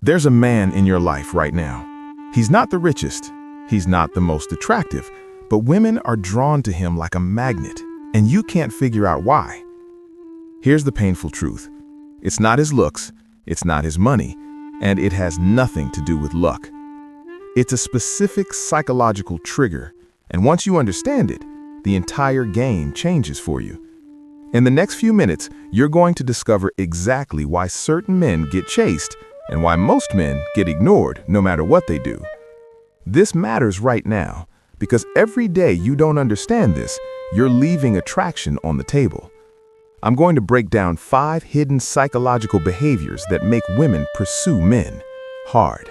There's a man in your life right now. He's not the richest, he's not the most attractive, but women are drawn to him like a magnet, and you can't figure out why. Here's the painful truth. It's not his looks, it's not his money, and it has nothing to do with luck. It's a specific psychological trigger, and once you understand it, the entire game changes for you. In the next few minutes, you're going to discover exactly why certain men get chased and why most men get ignored no matter what they do. This matters right now because every day you don't understand this, you're leaving attraction on the table. I'm going to break down 5 hidden psychological behaviors that make women pursue men hard.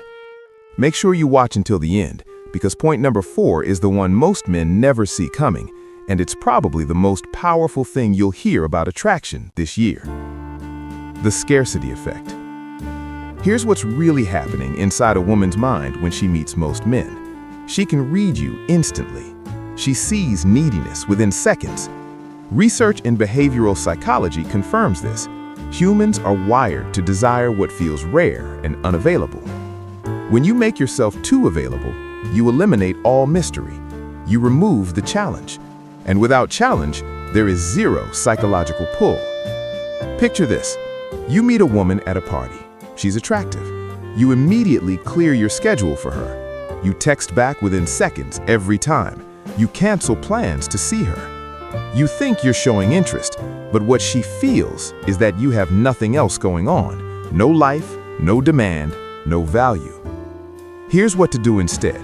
Make sure you watch until the end because point number 4 is the one most men never see coming, and it's probably the most powerful thing you'll hear about attraction this year. The scarcity effect. Here's what's really happening inside a woman's mind when she meets most men. She can read you instantly. She sees neediness within seconds. Research in behavioral psychology confirms this. Humans are wired to desire what feels rare and unavailable. When you make yourself too available, you eliminate all mystery. You remove the challenge. And without challenge, there is zero psychological pull. Picture this. You meet a woman at a party. She's attractive. You immediately clear your schedule for her. You text back within seconds every time. You cancel plans to see her. You think you're showing interest, but what she feels is that you have nothing else going on. No life, no demand, no value. Here's what to do instead.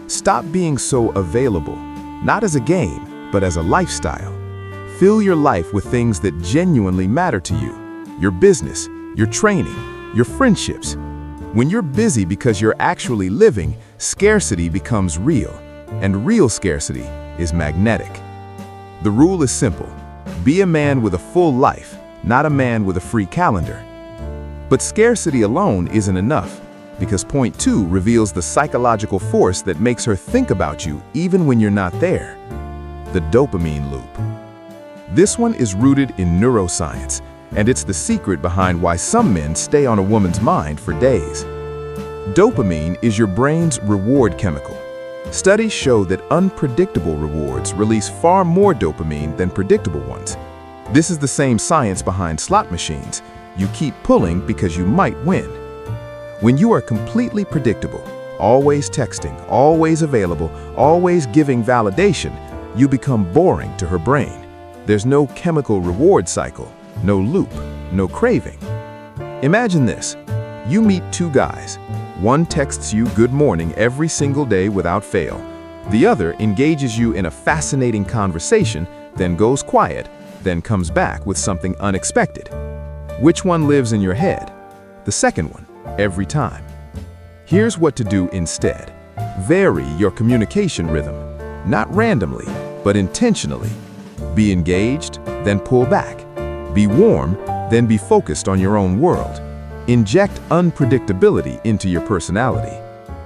Stop being so available, not as a game, but as a lifestyle. Fill your life with things that genuinely matter to you. Your business, your training, your friendships. When you're busy because you're actually living, scarcity becomes real, and real scarcity is magnetic. The rule is simple. Be a man with a full life, not a man with a free calendar. But scarcity alone isn't enough, because point 2 reveals the psychological force that makes her think about you even when you're not there. The dopamine loop. This one is rooted in neuroscience, and it's the secret behind why some men stay on a woman's mind for days. Dopamine is your brain's reward chemical. Studies show that unpredictable rewards release far more dopamine than predictable ones. This is the same science behind slot machines. You keep pulling because you might win. When you are completely predictable, always texting, always available, always giving validation, you become boring to her brain. There's no chemical reward cycle. No loop, no craving. Imagine this. You meet 2 guys. One texts you good morning every single day without fail. The other engages you in a fascinating conversation, then goes quiet, then comes back with something unexpected. Which one lives in your head? The second one, every time. Here's what to do instead. Vary your communication rhythm, not randomly, but intentionally. Be engaged, then pull back. Be warm, then be focused on your own world. Inject unpredictability into your personality.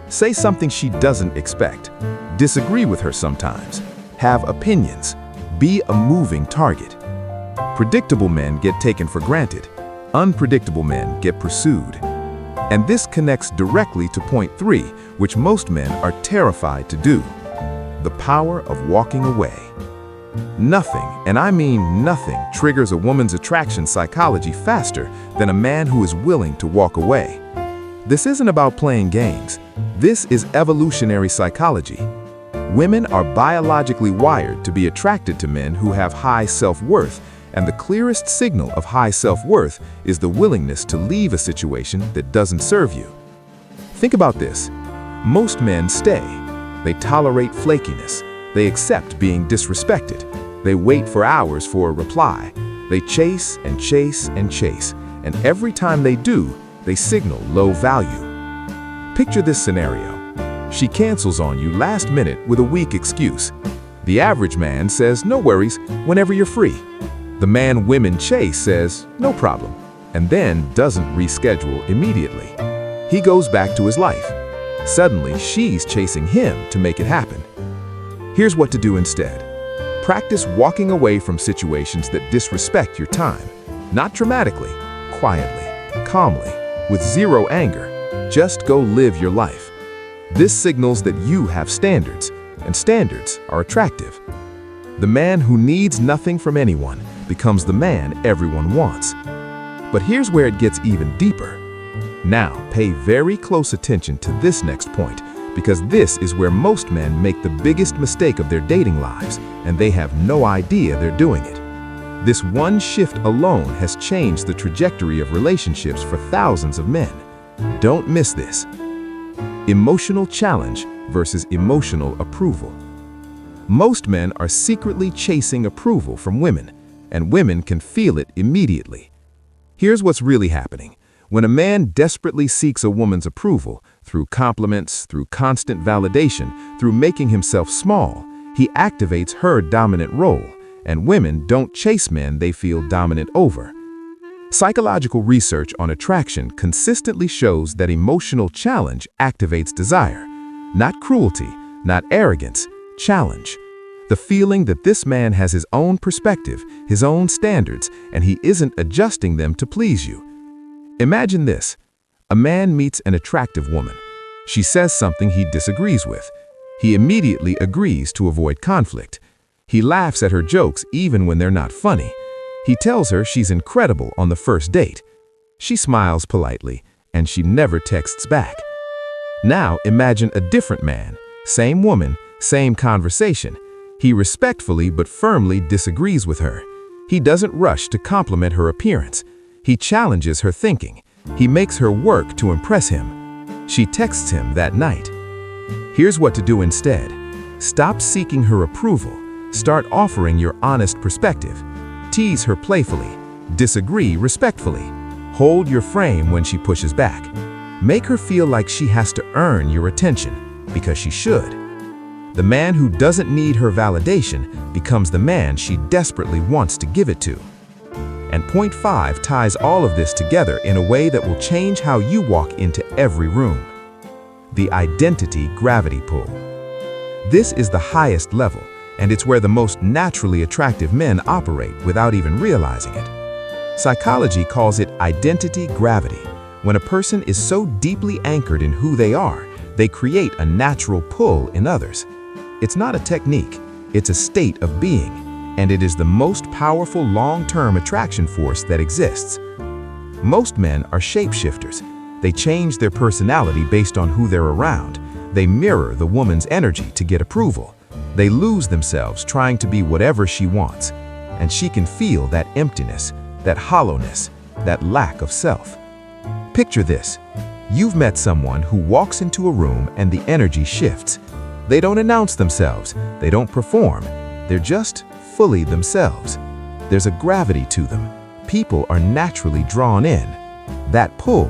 Say something she doesn't expect. Disagree with her sometimes. Have opinions. Be a moving target. Predictable men get taken for granted. Unpredictable men get pursued. And this connects directly to point 3, which most men are terrified to do. The power of walking away. Nothing, and I mean nothing, triggers a woman's attraction psychology faster than a man who is willing to walk away. This isn't about playing games. This is evolutionary psychology. Women are biologically wired to be attracted to men who have high self-worth, and the clearest signal of high self-worth is the willingness to leave a situation that doesn't serve you. Think about this. Most men stay. They tolerate flakiness. They accept being disrespected. They wait for hours for a reply. They chase and chase and chase, and every time they do, they signal low value. Picture this scenario. She cancels on you last minute with a weak excuse. The average man says, "No worries, whenever you're free." The man women chase says, "No problem," and then doesn't reschedule immediately. He goes back to his life. Suddenly, she's chasing him to make it happen. Here's what to do instead. Practice walking away from situations that disrespect your time. Not dramatically, quietly, calmly, with zero anger. Just go live your life. This signals that you have standards, and standards are attractive. The man who needs nothing from anyone becomes the man everyone wants. But here's where it gets even deeper. Now, pay very close attention to this next point, because this is where most men make the biggest mistake of their dating lives, and they have no idea they're doing it. This one shift alone has changed the trajectory of relationships for thousands of men. Don't miss this. Emotional challenge versus emotional approval. Most men are secretly chasing approval from women, and women can feel it immediately. Here's what's really happening. When a man desperately seeks a woman's approval, through compliments, through constant validation, through making himself small, he activates her dominant role, and women don't chase men they feel dominant over. Psychological research on attraction consistently shows that emotional challenge activates desire. Not cruelty, not arrogance, challenge. The feeling that this man has his own perspective, his own standards, and he isn't adjusting them to please you. Imagine this. A man meets an attractive woman. She says something he disagrees with. He immediately agrees to avoid conflict. He laughs at her jokes even when they're not funny. He tells her she's incredible on the first date. She smiles politely, and she never texts back. Now imagine a different man, same woman, same conversation. He respectfully but firmly disagrees with her. He doesn't rush to compliment her appearance. He challenges her thinking. He makes her work to impress him. She texts him that night. Here's what to do instead. Stop seeking her approval. Start offering your honest perspective. Tease her playfully. Disagree respectfully. Hold your frame when she pushes back. Make her feel like she has to earn your attention, because she should. The man who doesn't need her validation becomes the man she desperately wants to give it to. And point 5 ties all of this together in a way that will change how you walk into every room. The identity gravity pull. This is the highest level, and it's where the most naturally attractive men operate without even realizing it. Psychology calls it identity gravity. When a person is so deeply anchored in who they are, they create a natural pull in others. It's not a technique, it's a state of being, and it is the most powerful long-term attraction force that exists. Most men are shapeshifters. They change their personality based on who they're around. They mirror the woman's energy to get approval. They lose themselves trying to be whatever she wants, and she can feel that emptiness, that hollowness, that lack of self. Picture this. You've met someone who walks into a room and the energy shifts. They don't announce themselves. They don't perform. They're just fully themselves. There's a gravity to them. People are naturally drawn in. That pull,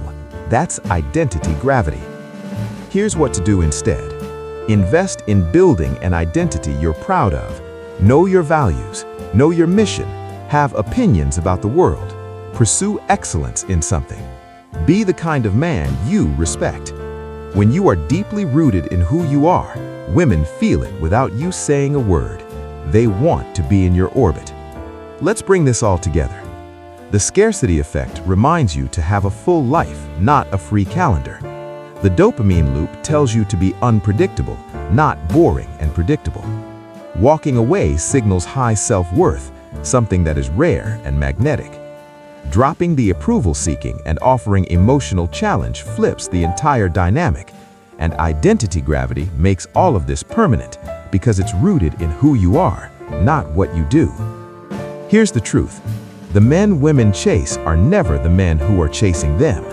that's identity gravity. Here's what to do instead. Invest in building an identity you're proud of. Know your values. Know your mission. Have opinions about the world. Pursue excellence in something. Be the kind of man you respect. When you are deeply rooted in who you are, women feel it without you saying a word. They want to be in your orbit. Let's bring this all together. The scarcity effect reminds you to have a full life, not a free calendar. The dopamine loop tells you to be unpredictable, not boring and predictable. Walking away signals high self-worth, something that is rare and magnetic. Dropping the approval-seeking and offering emotional challenge flips the entire dynamic. And identity gravity makes all of this permanent because it's rooted in who you are, not what you do. Here's the truth. The men women chase are never the men who are chasing them.